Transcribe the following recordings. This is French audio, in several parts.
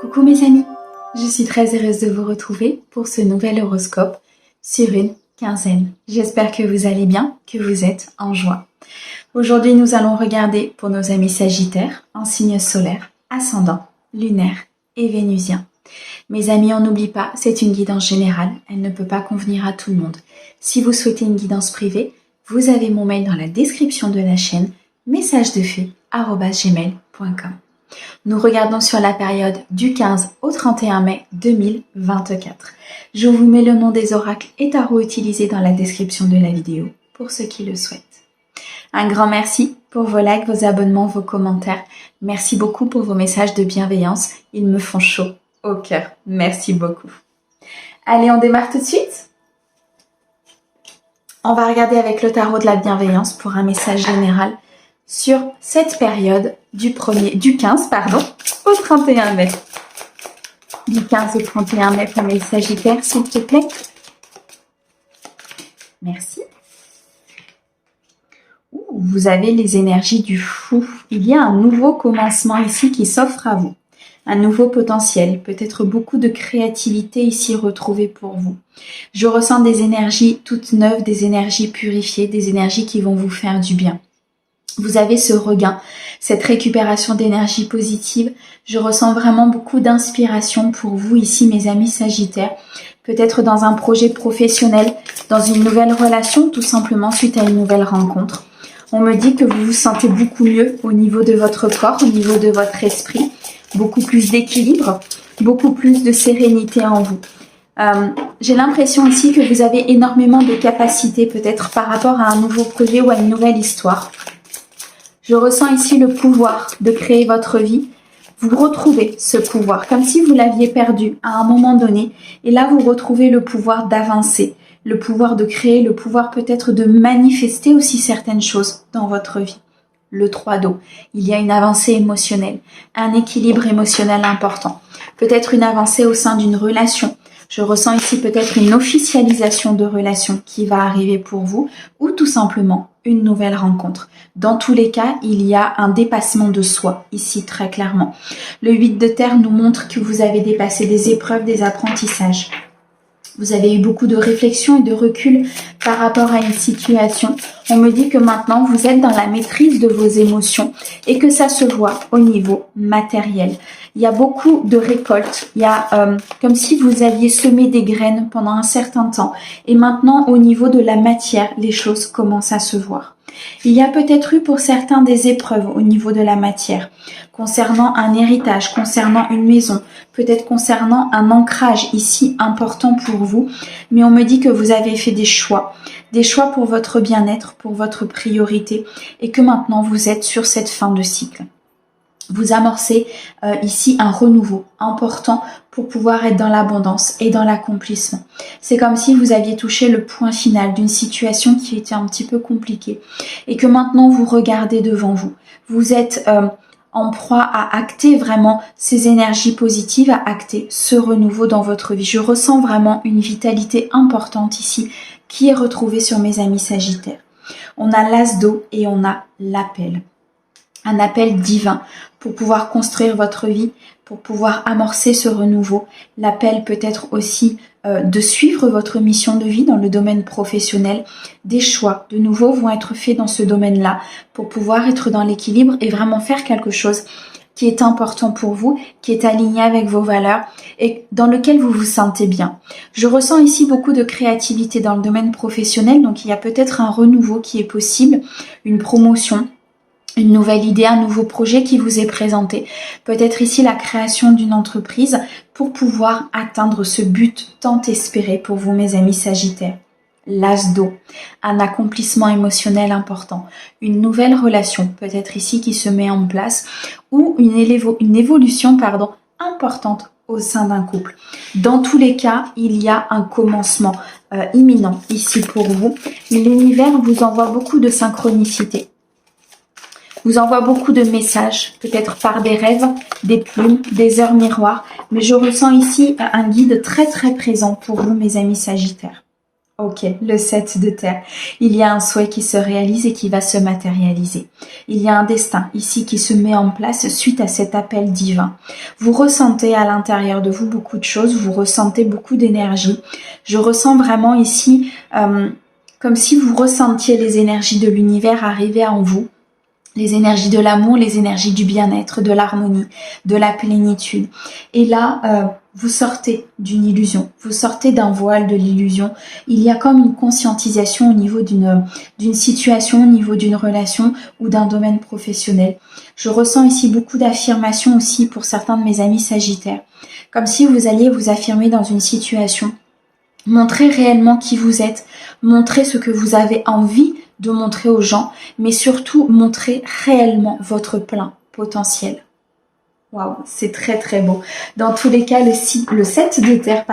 Coucou mes amis, je suis très heureuse de vous retrouver pour ce nouvel horoscope sur une quinzaine. J'espère que vous allez bien, que vous êtes en joie. Aujourd'hui, nous allons regarder pour nos amis sagittaires en signe solaire, ascendant, lunaire et vénusien. Mes amis, on n'oublie pas, c'est une guidance générale, elle ne peut pas convenir à tout le monde. Si vous souhaitez une guidance privée, vous avez mon mail dans la description de la chaîne, messagesdefée@gmail.com. Nous regardons sur la période du 15 au 31 mai 2024. Je vous mets le nom des oracles et tarots utilisés dans la description de la vidéo pour ceux qui le souhaitent. Un grand merci pour vos likes, vos abonnements, vos commentaires. Merci beaucoup pour vos messages de bienveillance. Ils me font chaud au cœur. Merci beaucoup. Allez, on démarre tout de suite. On va regarder avec le tarot de la bienveillance pour un message général sur cette période du 15 au 31 mai. Du 15 au 31 mai pour mes sagittaires, s'il te plaît. Merci. Vous avez les énergies du fou. Il y a un nouveau commencement ici qui s'offre à vous. Un nouveau potentiel, peut-être beaucoup de créativité ici retrouvée pour vous. Je ressens des énergies toutes neuves, des énergies purifiées, des énergies qui vont vous faire du bien. Vous avez ce regain, cette récupération d'énergie positive. Je ressens vraiment beaucoup d'inspiration pour vous ici, mes amis sagittaires. Peut-être dans un projet professionnel, dans une nouvelle relation, tout simplement suite à une nouvelle rencontre. On me dit que vous vous sentez beaucoup mieux au niveau de votre corps, au niveau de votre esprit. Beaucoup plus d'équilibre, beaucoup plus de sérénité en vous. J'ai l'impression ici que vous avez énormément de capacités, peut-être par rapport à un nouveau projet ou à une nouvelle histoire. Je ressens ici le pouvoir de créer votre vie. Vous retrouvez ce pouvoir, comme si vous l'aviez perdu à un moment donné. Et là, vous retrouvez le pouvoir d'avancer, le pouvoir de créer, le pouvoir peut-être de manifester aussi certaines choses dans votre vie. Le 3 d'eau, il y a une avancée émotionnelle, un équilibre émotionnel important. Peut-être une avancée au sein d'une relation. Je ressens ici peut-être une officialisation de relation qui va arriver pour vous ou tout simplement une nouvelle rencontre. Dans tous les cas, il y a un dépassement de soi ici très clairement. Le 8 de terre nous montre que vous avez dépassé des épreuves, des apprentissages. Vous avez eu beaucoup de réflexion et de recul par rapport à une situation. On me dit que maintenant, vous êtes dans la maîtrise de vos émotions et que ça se voit au niveau matériel. Il y a beaucoup de récoltes. Il y a comme si vous aviez semé des graines pendant un certain temps. Et maintenant, au niveau de la matière, les choses commencent à se voir. Il y a peut-être eu pour certains des épreuves au niveau de la matière, concernant un héritage, concernant une maison, peut-être concernant un ancrage ici important pour vous, mais on me dit que vous avez fait des choix pour votre bien-être, pour votre priorité, et que maintenant vous êtes sur cette fin de cycle. Vous amorcez ici un renouveau important pour pouvoir être dans l'abondance et dans l'accomplissement. C'est comme si vous aviez touché le point final d'une situation qui était un petit peu compliquée et que maintenant vous regardez devant vous. Vous êtes en proie à acter vraiment ces énergies positives, à acter ce renouveau dans votre vie. Je ressens vraiment une vitalité importante ici qui est retrouvée sur mes amis sagittaires. On a l'as d'eau et on a l'appel. Un appel divin pour pouvoir construire votre vie, pour pouvoir amorcer ce renouveau. L'appel peut être aussi de suivre votre mission de vie dans le domaine professionnel. Des choix de nouveau vont être faits dans ce domaine-là pour pouvoir être dans l'équilibre et vraiment faire quelque chose qui est important pour vous, qui est aligné avec vos valeurs et dans lequel vous vous sentez bien. Je ressens ici beaucoup de créativité dans le domaine professionnel, donc il y a peut-être un renouveau qui est possible, une promotion, une nouvelle idée, un nouveau projet qui vous est présenté. Peut-être ici la création d'une entreprise pour pouvoir atteindre ce but tant espéré pour vous, mes amis sagittaires. L'as d'eau, un accomplissement émotionnel important, une nouvelle relation peut-être ici qui se met en place ou une évolution importante au sein d'un couple. Dans tous les cas, il y a un commencement imminent ici pour vous. L'univers vous envoie beaucoup de synchronicité. Vous envoie beaucoup de messages, peut-être par des rêves, des plumes, des heures miroirs, mais je ressens ici un guide très très présent pour vous, mes amis sagittaires. Ok, le 7 de terre. Il y a un souhait qui se réalise et qui va se matérialiser. Il y a un destin ici qui se met en place suite à cet appel divin. Vous ressentez à l'intérieur de vous beaucoup de choses, vous ressentez beaucoup d'énergie. Je ressens vraiment ici comme si vous ressentiez les énergies de l'univers arriver en vous. Les énergies de l'amour, les énergies du bien-être, de l'harmonie, de la plénitude. Et là, vous sortez d'une illusion, vous sortez d'un voile de l'illusion. Il y a comme une conscientisation au niveau d'une situation, au niveau d'une relation ou d'un domaine professionnel. Je ressens ici beaucoup d'affirmations aussi pour certains de mes amis sagittaires. Comme si vous alliez vous affirmer dans une situation. Montrer réellement qui vous êtes, montrer ce que vous avez envie de montrer aux gens, mais surtout montrer réellement votre plein potentiel. Waouh, c'est très très beau. Dans tous les cas, le 7 de terre,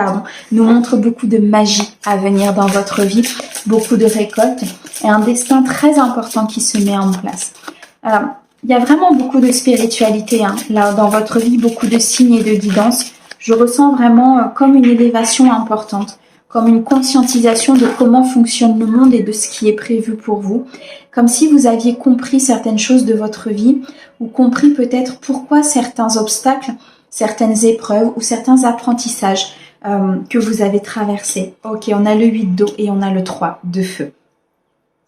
nous montre beaucoup de magie à venir dans votre vie, beaucoup de récoltes et un destin très important qui se met en place. Il y a vraiment beaucoup de spiritualité là dans votre vie, beaucoup de signes et de guidance. Je ressens vraiment comme une élévation importante, comme une conscientisation de comment fonctionne le monde et de ce qui est prévu pour vous, comme si vous aviez compris certaines choses de votre vie ou compris peut-être pourquoi certains obstacles, certaines épreuves ou certains apprentissages que vous avez traversés. Ok, on a le 8 d'eau et on a le 3 de feu.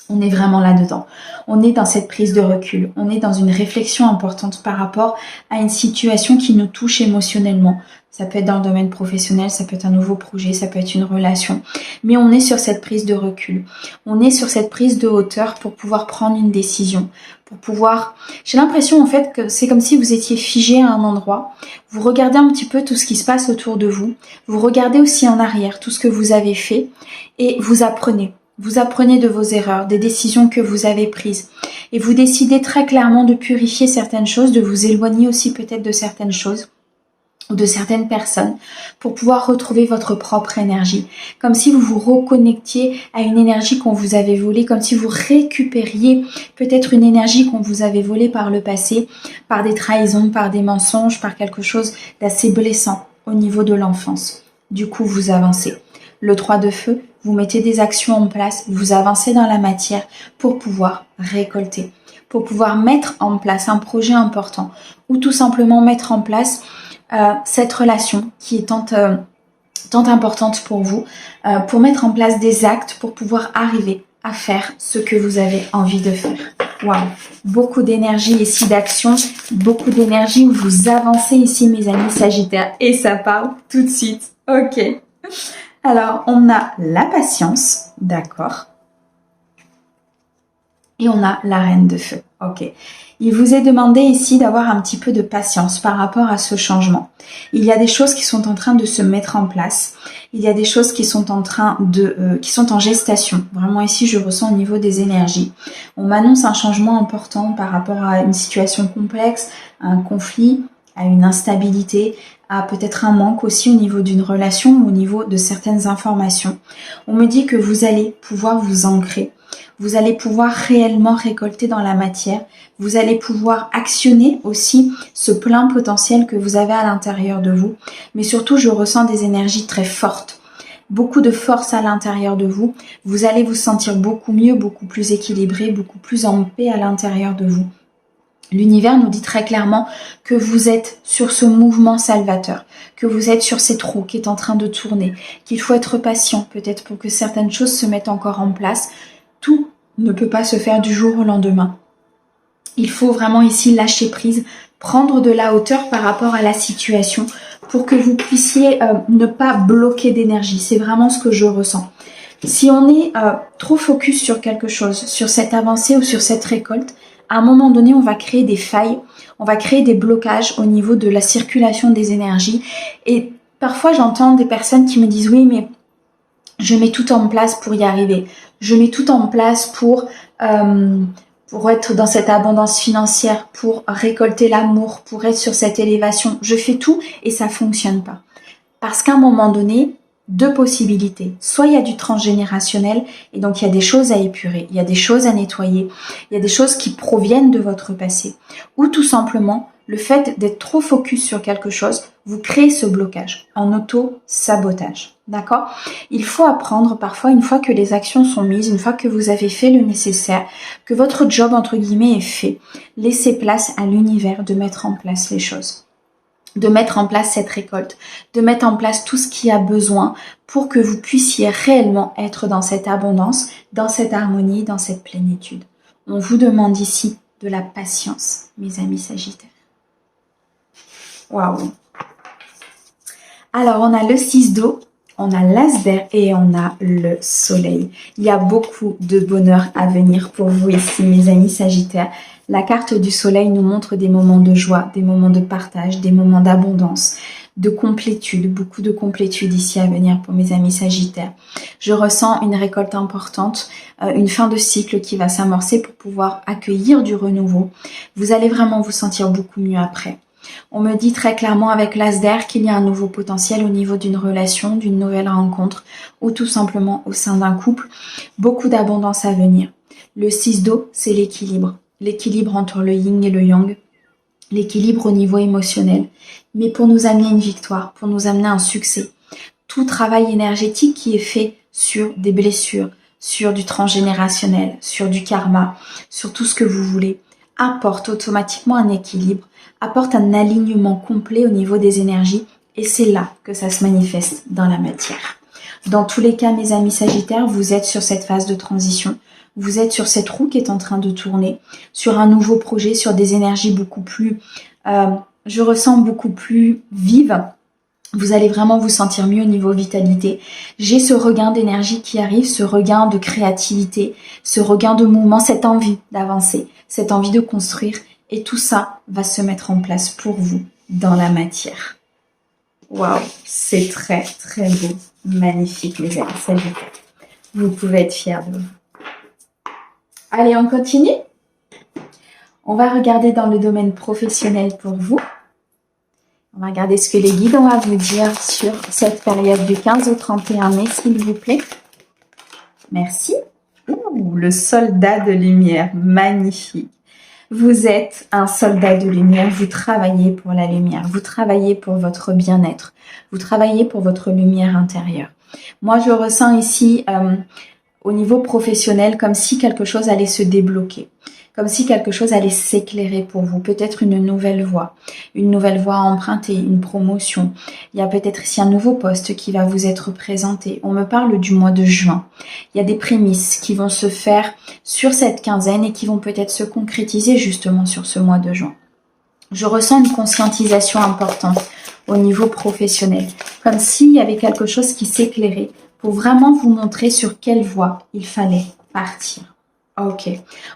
On est vraiment là-dedans. On est dans cette prise de recul. On est dans une réflexion importante par rapport à une situation qui nous touche émotionnellement. Ça peut être dans le domaine professionnel, ça peut être un nouveau projet, ça peut être une relation. Mais on est sur cette prise de recul. On est sur cette prise de hauteur pour pouvoir prendre une décision. Pour pouvoir... J'ai l'impression en fait que c'est comme si vous étiez figé à un endroit. Vous regardez un petit peu tout ce qui se passe autour de vous. Vous regardez aussi en arrière tout ce que vous avez fait et vous apprenez. Vous apprenez de vos erreurs, des décisions que vous avez prises. Et vous décidez très clairement de purifier certaines choses, de vous éloigner aussi peut-être de certaines choses ou de certaines personnes pour pouvoir retrouver votre propre énergie. Comme si vous vous reconnectiez à une énergie qu'on vous avait volée, comme si vous récupériez peut-être une énergie qu'on vous avait volée par le passé, par des trahisons, par des mensonges, par quelque chose d'assez blessant au niveau de l'enfance. Du coup, vous avancez. Le 3 de feu, vous mettez des actions en place, vous avancez dans la matière pour pouvoir récolter, pour pouvoir mettre en place un projet important ou tout simplement mettre en place cette relation qui est tant importante pour vous, pour mettre en place des actes pour pouvoir arriver à faire ce que vous avez envie de faire. Waouh, beaucoup d'énergie ici d'action, beaucoup d'énergie où vous avancez ici mes amis sagittaires et ça part tout de suite. Ok. Alors, on a la patience, d'accord. Et on a la reine de feu, ok. Il vous est demandé ici d'avoir un petit peu de patience par rapport à ce changement. Il y a des choses qui sont en train de se mettre en place. Il y a des choses qui sont qui sont en gestation. Vraiment ici, je ressens au niveau des énergies. On m'annonce un changement important par rapport à une situation complexe, à un conflit, à une instabilité, à peut-être un manque aussi au niveau d'une relation ou au niveau de certaines informations. On me dit que vous allez pouvoir vous ancrer. Vous allez pouvoir réellement récolter dans la matière. Vous allez pouvoir actionner aussi ce plein potentiel que vous avez à l'intérieur de vous. Mais surtout, je ressens des énergies très fortes. Beaucoup de force à l'intérieur de vous. Vous allez vous sentir beaucoup mieux, beaucoup plus équilibré, beaucoup plus en paix à l'intérieur de vous. L'univers nous dit très clairement que vous êtes sur ce mouvement salvateur, que vous êtes sur cette roue qui est en train de tourner, qu'il faut être patient peut-être pour que certaines choses se mettent encore en place. Tout ne peut pas se faire du jour au lendemain. Il faut vraiment ici lâcher prise, prendre de la hauteur par rapport à la situation pour que vous puissiez ne pas bloquer d'énergie. C'est vraiment ce que je ressens. Si on est trop focus sur quelque chose, sur cette avancée ou sur cette récolte, à un moment donné, on va créer des failles, on va créer des blocages au niveau de la circulation des énergies. Et parfois, j'entends des personnes qui me disent « Oui, mais je mets tout en place pour y arriver. Je mets tout en place pour être dans cette abondance financière, pour récolter l'amour, pour être sur cette élévation. Je fais tout et ça fonctionne pas. » Parce qu'à un moment donné, deux possibilités. Soit il y a du transgénérationnel et donc il y a des choses à épurer, il y a des choses à nettoyer, il y a des choses qui proviennent de votre passé. Ou tout simplement, le fait d'être trop focus sur quelque chose, vous créez ce blocage en auto-sabotage. D'accord? Il faut apprendre parfois, une fois que les actions sont mises, une fois que vous avez fait le nécessaire, que votre job entre guillemets est fait, laissez place à l'univers de mettre en place les choses, de mettre en place cette récolte, de mettre en place tout ce qui a besoin pour que vous puissiez réellement être dans cette abondance, dans cette harmonie, dans cette plénitude. On vous demande ici de la patience, mes amis Sagittaires. Waouh! Alors, on a le 6 d'eau, on a l'as d'air et on a le soleil. Il y a beaucoup de bonheur à venir pour vous ici, mes amis Sagittaires. La carte du soleil nous montre des moments de joie, des moments de partage, des moments d'abondance, de complétude, beaucoup de complétude ici à venir pour mes amis Sagittaires. Je ressens une récolte importante, une fin de cycle qui va s'amorcer pour pouvoir accueillir du renouveau. Vous allez vraiment vous sentir beaucoup mieux après. On me dit très clairement avec l'as d'air qu'il y a un nouveau potentiel au niveau d'une relation, d'une nouvelle rencontre ou tout simplement au sein d'un couple. Beaucoup d'abondance à venir. Le 6 d'eau, c'est l'équilibre. L'équilibre entre le yin et le yang. L'équilibre au niveau émotionnel. Mais pour nous amener une victoire, pour nous amener un succès. Tout travail énergétique qui est fait sur des blessures, sur du transgénérationnel, sur du karma, sur tout ce que vous voulez, apporte automatiquement un équilibre, apporte un alignement complet au niveau des énergies et c'est là que ça se manifeste dans la matière. Dans tous les cas, mes amis Sagittaires, vous êtes sur cette phase de transition, vous êtes sur cette roue qui est en train de tourner, sur un nouveau projet, sur des énergies beaucoup plus, je ressens beaucoup plus vives. Vous allez vraiment vous sentir mieux au niveau vitalité. J'ai ce regain d'énergie qui arrive, ce regain de créativité, ce regain de mouvement, cette envie d'avancer, cette envie de construire. Et tout ça va se mettre en place pour vous dans la matière. Waouh, c'est très très beau, magnifique les amis Sagittaires. Vous pouvez être fiers de vous. Allez, on continue. On va regarder dans le domaine professionnel pour vous. On va regarder ce que les guides ont à vous dire sur cette période du 15 au 31 mai, s'il vous plaît. Merci. Ouh, le soldat de lumière, magnifique. Vous êtes un soldat de lumière, vous travaillez pour la lumière, vous travaillez pour votre bien-être, vous travaillez pour votre lumière intérieure. Moi, je ressens ici, au niveau professionnel, comme si quelque chose allait se débloquer. Comme si quelque chose allait s'éclairer pour vous. Peut-être une nouvelle voie à emprunter, une promotion. Il y a peut-être ici un nouveau poste qui va vous être présenté. On me parle du mois de juin. Il y a des prémices qui vont se faire sur cette quinzaine et qui vont peut-être se concrétiser justement sur ce mois de juin. Je ressens une conscientisation importante au niveau professionnel. Comme s'il y avait quelque chose qui s'éclairait pour vraiment vous montrer sur quelle voie il fallait partir. Ok,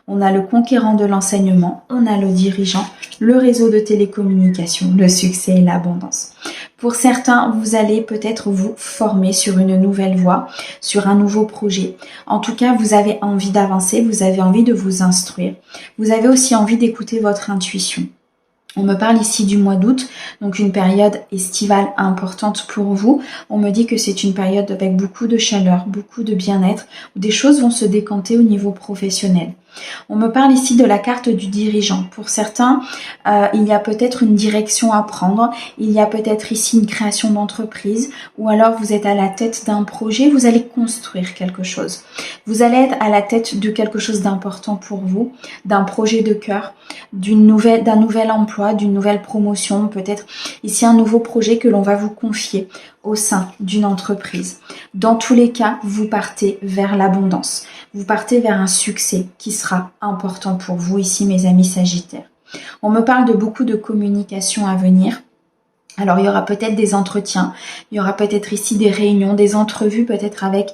on a le conquérant de l'enseignement, on a le dirigeant, le réseau de télécommunications, le succès et l'abondance. Pour certains, vous allez peut-être vous former sur une nouvelle voie, sur un nouveau projet. En tout cas, vous avez envie d'avancer, vous avez envie de vous instruire. Vous avez aussi envie d'écouter votre intuition. On me parle ici du mois d'août, donc une période estivale importante pour vous. On me dit que c'est une période avec beaucoup de chaleur, beaucoup de bien-être, où des choses vont se décanter au niveau professionnel. On me parle ici de la carte du dirigeant. Pour certains, il y a peut-être une direction à prendre, il y a peut-être ici une création d'entreprise, ou alors vous êtes à la tête d'un projet, vous allez construire quelque chose. Vous allez être à la tête de quelque chose d'important pour vous, d'un projet de cœur, d'un nouvel emploi, d'une nouvelle promotion, peut-être ici un nouveau projet que l'on va vous confier au sein d'une entreprise. Dans tous les cas, vous partez vers l'abondance. Vous partez vers un succès qui sera important pour vous ici, mes amis Sagittaires. On me parle de beaucoup de communication à venir. Alors, il y aura peut-être des entretiens, il y aura peut-être ici des réunions, des entrevues peut-être avec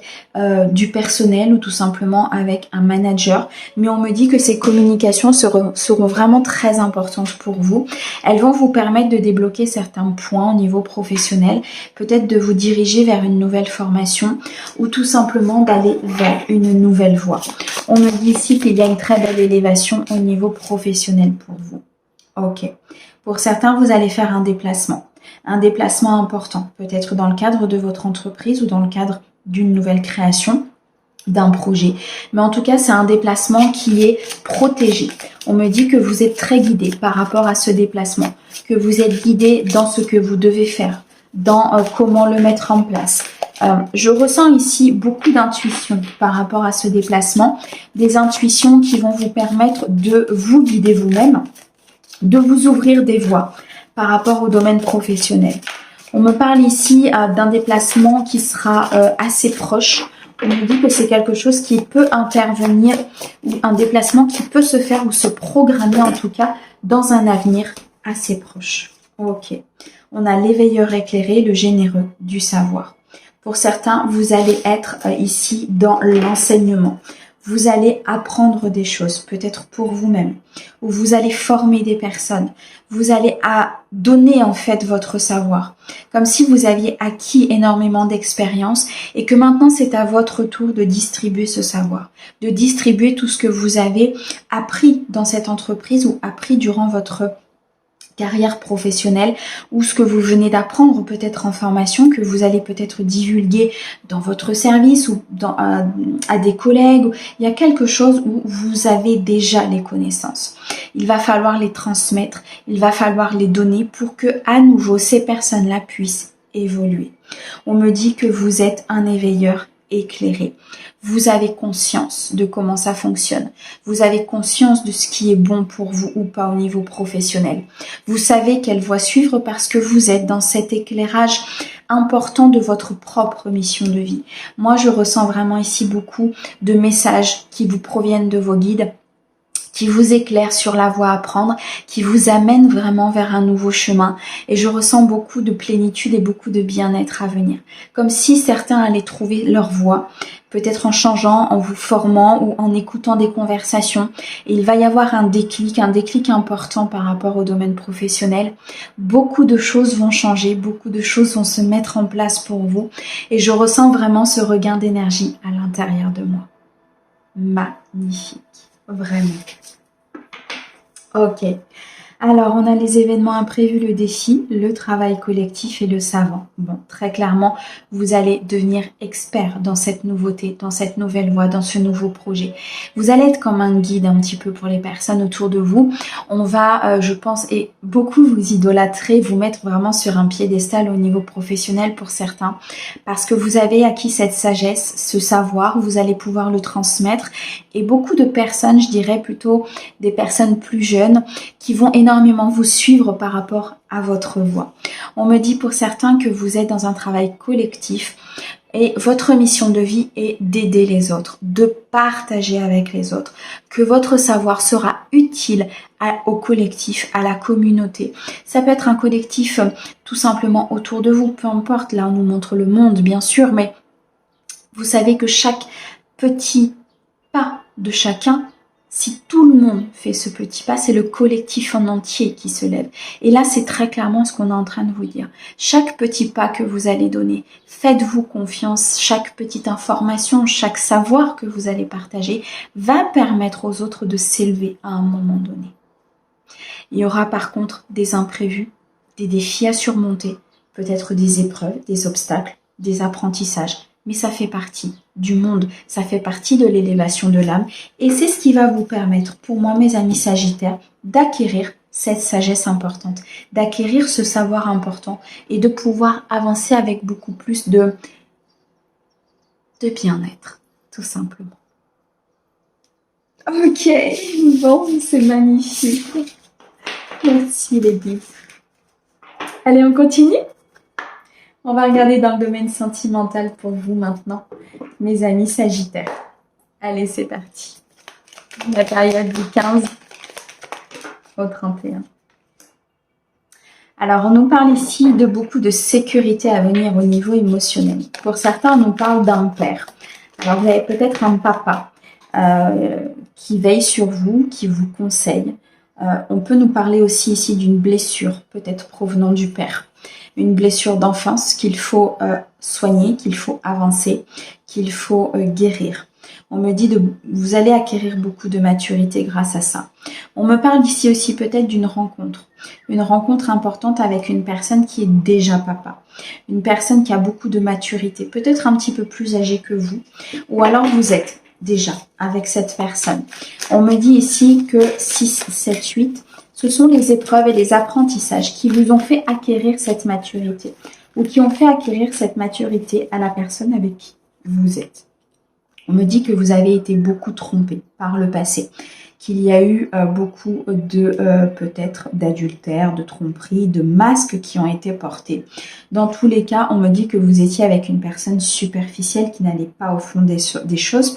du personnel ou tout simplement avec un manager. Mais on me dit que ces communications seront vraiment très importantes pour vous. Elles vont vous permettre de débloquer certains points au niveau professionnel, peut-être de vous diriger vers une nouvelle formation ou tout simplement d'aller vers une nouvelle voie. On me dit ici qu'il y a une très belle élévation au niveau professionnel pour vous. Ok. Pour certains, vous allez faire un déplacement important, peut-être dans le cadre de votre entreprise ou dans le cadre d'une nouvelle création. d'un projet. Mais en tout cas, c'est un déplacement qui est protégé. On me dit que vous êtes très guidé par rapport à ce déplacement, que vous êtes guidé dans ce que vous devez faire, dans comment le mettre en place. Je ressens ici beaucoup d'intuitions par rapport à ce déplacement, des intuitions qui vont vous permettre de vous guider vous-même, de vous ouvrir des voies par rapport au domaine professionnel. On me parle ici d'un déplacement qui sera assez proche. On me dit que c'est quelque chose qui peut intervenir, ou un déplacement qui peut se faire ou se programmer en tout cas dans un avenir assez proche. Ok. On a l'éveilleur éclairé, le généreux du savoir. Pour certains, vous allez être ici dans l'enseignement. Vous allez apprendre des choses, peut-être pour vous-même, ou vous allez former des personnes. Vous allez donner en fait votre savoir, comme si vous aviez acquis énormément d'expérience et que maintenant c'est à votre tour de distribuer ce savoir, de distribuer tout ce que vous avez appris dans cette entreprise ou appris durant votre carrière professionnelle ou ce que vous venez d'apprendre peut-être en formation que vous allez peut-être divulguer dans votre service ou à des collègues. Il y a quelque chose où vous avez déjà les connaissances. Il va falloir les transmettre, il va falloir les donner pour que à nouveau ces personnes-là puissent évoluer. On me dit que vous êtes un éveilleur éclairé. Vous avez conscience de comment ça fonctionne. Vous avez conscience de ce qui est bon pour vous ou pas au niveau professionnel. Vous savez quelle voie suivre parce que vous êtes dans cet éclairage important de votre propre mission de vie. Moi, je ressens vraiment ici beaucoup de messages qui vous proviennent de vos guides, qui vous éclaire sur la voie à prendre, qui vous amène vraiment vers un nouveau chemin. Et je ressens beaucoup de plénitude et beaucoup de bien-être à venir. Comme si certains allaient trouver leur voie, peut-être en changeant, en vous formant ou en écoutant des conversations. Et il va y avoir un déclic important par rapport au domaine professionnel. Beaucoup de choses vont changer, beaucoup de choses vont se mettre en place pour vous. Et je ressens vraiment ce regain d'énergie à l'intérieur de moi. Magnifique. Vraiment. Ok. Alors, on a les événements imprévus, le défi, le travail collectif et le savant. Bon, très clairement, vous allez devenir expert dans cette nouveauté, dans cette nouvelle voie, dans ce nouveau projet. Vous allez être comme un guide un petit peu pour les personnes autour de vous. On va, je pense, et beaucoup vous idolâtrer, vous mettre vraiment sur un piédestal au niveau professionnel pour certains, parce que vous avez acquis cette sagesse, ce savoir, vous allez pouvoir le transmettre. Et beaucoup de personnes, je dirais plutôt des personnes plus jeunes, qui vont énormément vous suivre par rapport à votre voie. On me dit pour certains que vous êtes dans un travail collectif et votre mission de vie est d'aider les autres, de partager avec les autres, que votre savoir sera utile au collectif, à la communauté. Ça peut être un collectif tout simplement autour de vous, peu importe, là on nous montre le monde bien sûr, mais vous savez que chaque petit pas de chacun, si tout le monde fait ce petit pas, c'est le collectif en entier qui se lève. Et là, c'est très clairement ce qu'on est en train de vous dire. Chaque petit pas que vous allez donner, faites-vous confiance. Chaque petite information, chaque savoir que vous allez partager va permettre aux autres de s'élever à un moment donné. Il y aura par contre des imprévus, des défis à surmonter, peut-être des épreuves, des obstacles, des apprentissages. Mais ça fait partie du monde, ça fait partie de l'élévation de l'âme. Et c'est ce qui va vous permettre, pour moi, mes amis Sagittaires, d'acquérir cette sagesse importante, d'acquérir ce savoir important et de pouvoir avancer avec beaucoup plus de bien-être, tout simplement. Ok, bon, c'est magnifique. Merci les guides. Allez, on continue ? On va regarder dans le domaine sentimental pour vous maintenant, mes amis Sagittaires. Allez, c'est parti. La période du 15 au 31. Alors, on nous parle ici de beaucoup de sécurité à venir au niveau émotionnel. Pour certains, on nous parle d'un père. Alors, vous avez peut-être un papa qui veille sur vous, qui vous conseille. On peut nous parler aussi ici d'une blessure, peut-être provenant du père. Une blessure d'enfance qu'il faut soigner, qu'il faut avancer, qu'il faut guérir. On me dit de vous allez acquérir beaucoup de maturité grâce à ça. On me parle ici aussi peut-être d'une rencontre. Une rencontre importante avec une personne qui est déjà papa. Une personne qui a beaucoup de maturité, peut-être un petit peu plus âgée que vous. Ou alors vous êtes déjà avec cette personne. On me dit ici que 6, 7, 8, ce sont les épreuves et les apprentissages qui vous ont fait acquérir cette maturité ou qui ont fait acquérir cette maturité à la personne avec qui vous êtes. On me dit que vous avez été beaucoup trompé par le passé, qu'il y a eu beaucoup de peut-être d'adultère, de tromperie, de masques qui ont été portés. Dans tous les cas, on me dit que vous étiez avec une personne superficielle qui n'allait pas au fond des choses,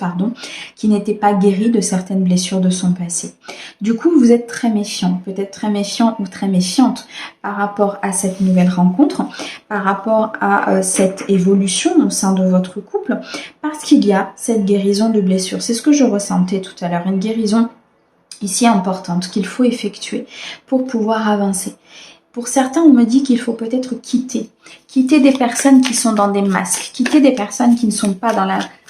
qui n'était pas guérie de certaines blessures de son passé. Du coup, vous êtes très méfiant, peut-être très méfiant ou très méfiante par rapport à cette nouvelle rencontre, par rapport à cette évolution au sein de votre couple, parce qu'il y a cette guérison de blessures. C'est ce que je ressentais tout à l'heure, une guérison ici importante qu'il faut effectuer pour pouvoir avancer. Pour certains, on me dit qu'il faut peut-être quitter des personnes qui sont dans des masques, quitter des personnes qui ne sont pas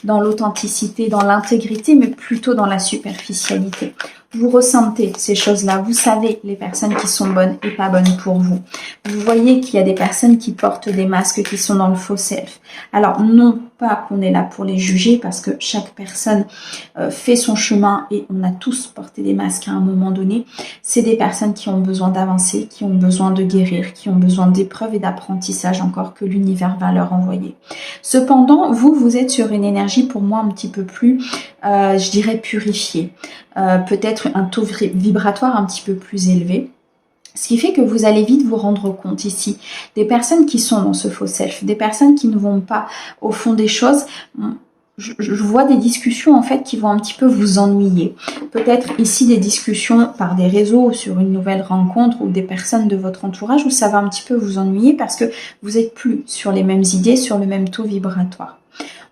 dans l'authenticité, dans l'intégrité, mais plutôt dans la superficialité. Vous ressentez ces choses-là, vous savez les personnes qui sont bonnes et pas bonnes pour vous. Vous voyez qu'il y a des personnes qui portent des masques qui sont dans le faux self. Alors non pas qu'on est là pour les juger parce que chaque personne fait son chemin et on a tous porté des masques à un moment donné. C'est des personnes qui ont besoin d'avancer, qui ont besoin de guérir, qui ont besoin d'épreuves et d'apprentissage encore que l'univers va leur envoyer. Cependant, vous êtes sur une énergie pour moi un petit peu plus, je dirais purifiée. Peut-être un taux vibratoire un petit peu plus élevé. Ce qui fait que vous allez vite vous rendre compte ici des personnes qui sont dans ce faux self, des personnes qui ne vont pas au fond des choses. Je vois des discussions en fait qui vont un petit peu vous ennuyer. Peut-être ici des discussions par des réseaux sur une nouvelle rencontre ou des personnes de votre entourage où ça va un petit peu vous ennuyer parce que vous n'êtes plus sur les mêmes idées, sur le même taux vibratoire.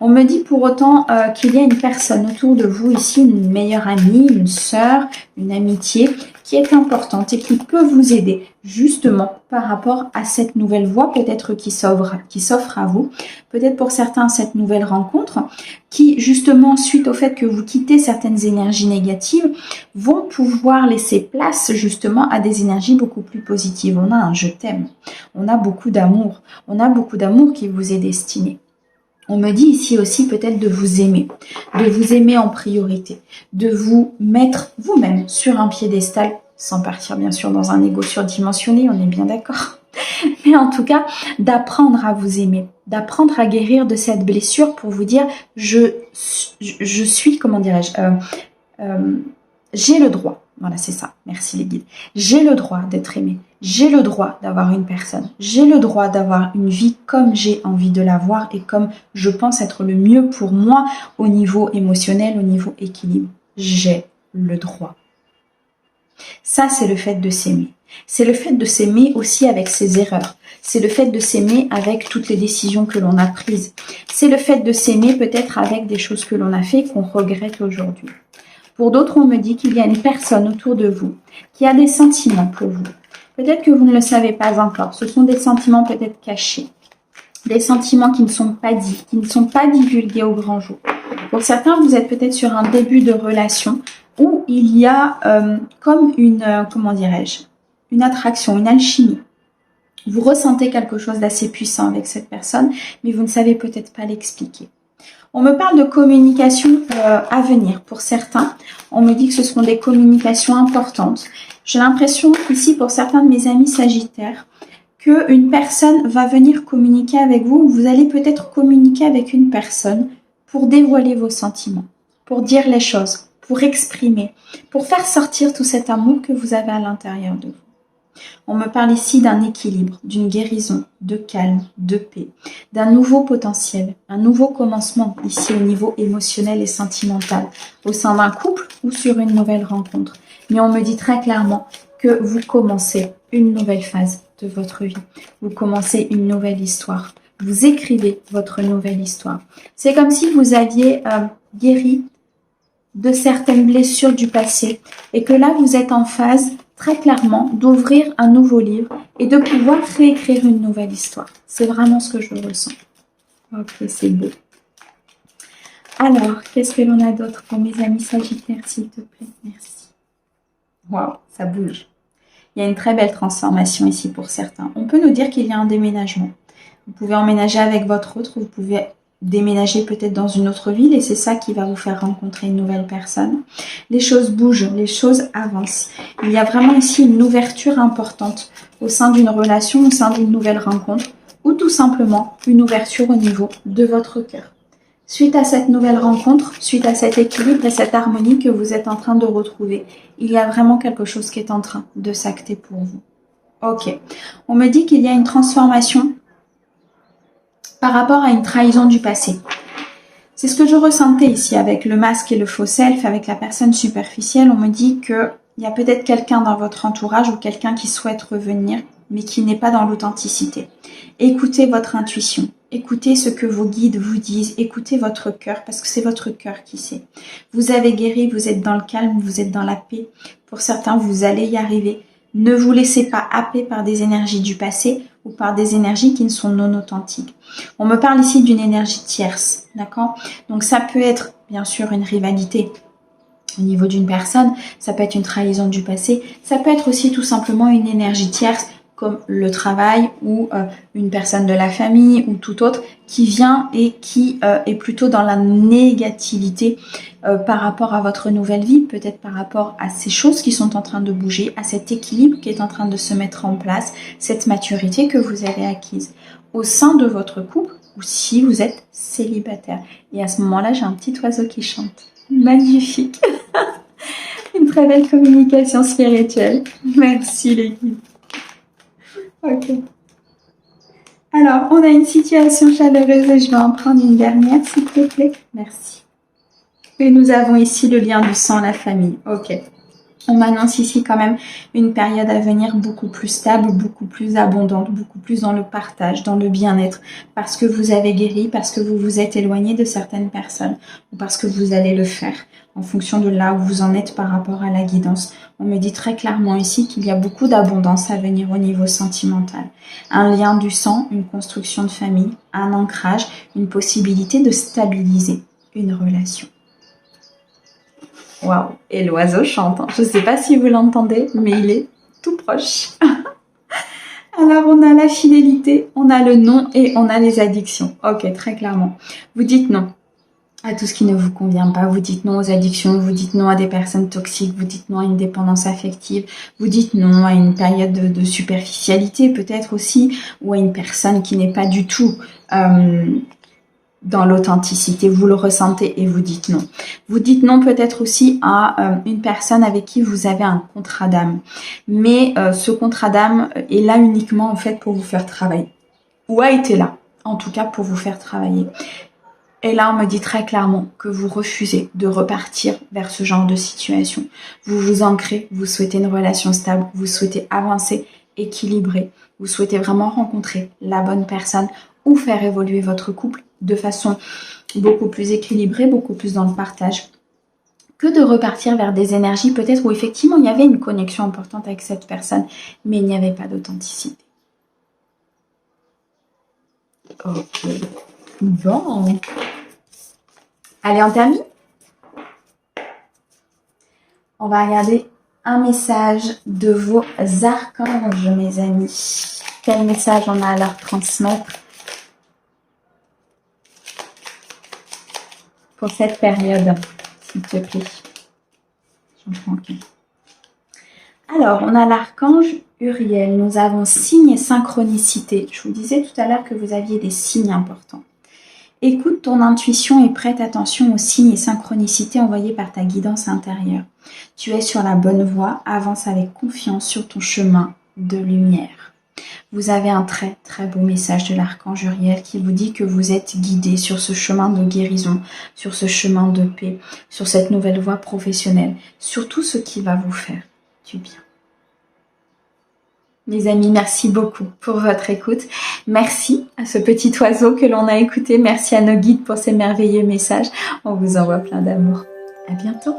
On me dit pour autant qu'il y a une personne autour de vous ici, une meilleure amie, une sœur, une amitié qui est importante et qui peut vous aider justement par rapport à cette nouvelle voie peut-être qui s'offre à vous. Peut-être pour certains cette nouvelle rencontre qui justement suite au fait que vous quittez certaines énergies négatives vont pouvoir laisser place justement à des énergies beaucoup plus positives. On a un je t'aime, on a beaucoup d'amour qui vous est destiné. On me dit ici aussi peut-être de vous aimer en priorité, de vous mettre vous-même sur un piédestal, sans partir bien sûr dans un ego surdimensionné, on est bien d'accord. Mais en tout cas, d'apprendre à vous aimer, d'apprendre à guérir de cette blessure pour vous dire, je suis, comment dirais-je, j'ai le droit. Voilà, c'est ça. Merci les guides. J'ai le droit d'être aimé. J'ai le droit d'avoir une personne. J'ai le droit d'avoir une vie comme j'ai envie de l'avoir et comme je pense être le mieux pour moi au niveau émotionnel, au niveau équilibre. J'ai le droit. Ça, c'est le fait de s'aimer. C'est le fait de s'aimer aussi avec ses erreurs. C'est le fait de s'aimer avec toutes les décisions que l'on a prises. C'est le fait de s'aimer peut-être avec des choses que l'on a fait et qu'on regrette aujourd'hui. Pour d'autres, on me dit qu'il y a une personne autour de vous qui a des sentiments pour vous. Peut-être que vous ne le savez pas encore. Ce sont des sentiments peut-être cachés. Des sentiments qui ne sont pas dits, qui ne sont pas divulgués au grand jour. Pour certains, vous êtes peut-être sur un début de relation où il y a comme une, comment dirais-je, une attraction, une alchimie. Vous ressentez quelque chose d'assez puissant avec cette personne, mais vous ne savez peut-être pas l'expliquer. On me parle de communication à venir pour certains. On me dit que ce seront des communications importantes. J'ai l'impression ici pour certains de mes amis sagittaires qu'une personne va venir communiquer avec vous. Vous allez peut-être communiquer avec une personne pour dévoiler vos sentiments, pour dire les choses, pour exprimer, pour faire sortir tout cet amour que vous avez à l'intérieur de vous. On me parle ici d'un équilibre, d'une guérison, de calme, de paix, d'un nouveau potentiel, un nouveau commencement ici au niveau émotionnel et sentimental, au sein d'un couple ou sur une nouvelle rencontre. Mais on me dit très clairement que vous commencez une nouvelle phase de votre vie. Vous commencez une nouvelle histoire. Vous écrivez votre nouvelle histoire. C'est comme si vous aviez guéri de certaines blessures du passé et que là vous êtes en phase très clairement d'ouvrir un nouveau livre et de pouvoir réécrire une nouvelle histoire. C'est vraiment ce que je ressens. Ok, c'est beau. Alors, qu'est-ce que l'on a d'autre pour mes amis Sagittaires, s'il te plaît? Merci. Waouh, ça bouge. Il y a une très belle transformation ici pour certains. On peut nous dire qu'il y a un déménagement. Vous pouvez emménager avec votre autre, vous pouvez déménager peut-être dans une autre ville et c'est ça qui va vous faire rencontrer une nouvelle personne. Les choses bougent, les choses avancent. Il y a vraiment ici une ouverture importante au sein d'une relation, au sein d'une nouvelle rencontre ou tout simplement une ouverture au niveau de votre cœur. Suite à cette nouvelle rencontre, suite à cet équilibre et cette harmonie que vous êtes en train de retrouver, il y a vraiment quelque chose qui est en train de s'acter pour vous. Ok, on me dit qu'il y a une transformation par rapport à une trahison du passé. C'est ce que je ressentais ici avec le masque et le faux self, avec la personne superficielle. On me dit qu'il y a peut-être quelqu'un dans votre entourage ou quelqu'un qui souhaite revenir, mais qui n'est pas dans l'authenticité. Écoutez votre intuition. Écoutez ce que vos guides vous disent. Écoutez votre cœur, parce que c'est votre cœur qui sait. Vous avez guéri, vous êtes dans le calme, vous êtes dans la paix. Pour certains, vous allez y arriver. Ne vous laissez pas happer par des énergies du passé ou par des énergies qui ne sont non authentiques. On me parle ici d'une énergie tierce, d'accord? Donc ça peut être bien sûr une rivalité au niveau d'une personne, ça peut être une trahison du passé, ça peut être aussi tout simplement une énergie tierce comme le travail ou une personne de la famille ou tout autre qui vient et qui est plutôt dans la négativité par rapport à votre nouvelle vie, peut-être par rapport à ces choses qui sont en train de bouger, à cet équilibre qui est en train de se mettre en place, cette maturité que vous avez acquise au sein de votre couple ou si vous êtes célibataire. Et à ce moment-là, j'ai un petit oiseau qui chante. Magnifique. Une très belle communication spirituelle. Merci les guides. Ok. Alors, on a une situation chaleureuse et je vais en prendre une dernière, s'il te plaît. Merci. Et nous avons ici le lien du sang, la famille. Ok. On m'annonce ici quand même une période à venir beaucoup plus stable, beaucoup plus abondante, beaucoup plus dans le partage, dans le bien-être, parce que vous avez guéri, parce que vous vous êtes éloigné de certaines personnes, ou parce que vous allez le faire, en fonction de là où vous en êtes par rapport à la guidance. On me dit très clairement ici qu'il y a beaucoup d'abondance à venir au niveau sentimental. Un lien du sang, une construction de famille, un ancrage, une possibilité de stabiliser une relation. Waouh, et l'oiseau chante. Je ne sais pas si vous l'entendez, mais il est tout proche. Alors, on a la fidélité, on a le non et on a les addictions. Ok, très clairement. Vous dites non à tout ce qui ne vous convient pas. Vous dites non aux addictions, vous dites non à des personnes toxiques, vous dites non à une dépendance affective, vous dites non à une période de superficialité peut-être aussi, ou à une personne qui n'est pas du tout... dans l'authenticité, vous le ressentez et vous dites non. Vous dites non peut-être aussi à une personne avec qui vous avez un contrat d'âme. Mais ce contrat d'âme est là uniquement en fait pour vous faire travailler. Ou a été là, en tout cas pour vous faire travailler. Et là, on me dit très clairement que vous refusez de repartir vers ce genre de situation. Vous vous ancrez, vous souhaitez une relation stable, vous souhaitez avancer, équilibrer. Vous souhaitez vraiment rencontrer la bonne personne ou faire évoluer votre couple de façon beaucoup plus équilibrée, beaucoup plus dans le partage, que de repartir vers des énergies peut-être où effectivement il y avait une connexion importante avec cette personne, mais il n'y avait pas d'authenticité. Ok. Bon. Allez, on termine. On va regarder un message de vos archanges, mes amis. Quel message on a à leur transmettre pour cette période, s'il te plaît. J'en prends qu'un. Alors, on a l'archange Uriel. Nous avons signe et synchronicité. Je vous disais tout à l'heure que vous aviez des signes importants. Écoute ton intuition et prête attention aux signes et synchronicités envoyés par ta guidance intérieure. Tu es sur la bonne voie, avance avec confiance sur ton chemin de lumière. Vous avez un très très beau message de l'archange Uriel qui vous dit que vous êtes guidé sur ce chemin de guérison, sur ce chemin de paix, sur cette nouvelle voie professionnelle, sur tout ce qui va vous faire du bien. Mes amis, merci beaucoup pour votre écoute. Merci à ce petit oiseau que l'on a écouté. Merci à nos guides pour ces merveilleux messages. On vous envoie plein d'amour. À bientôt.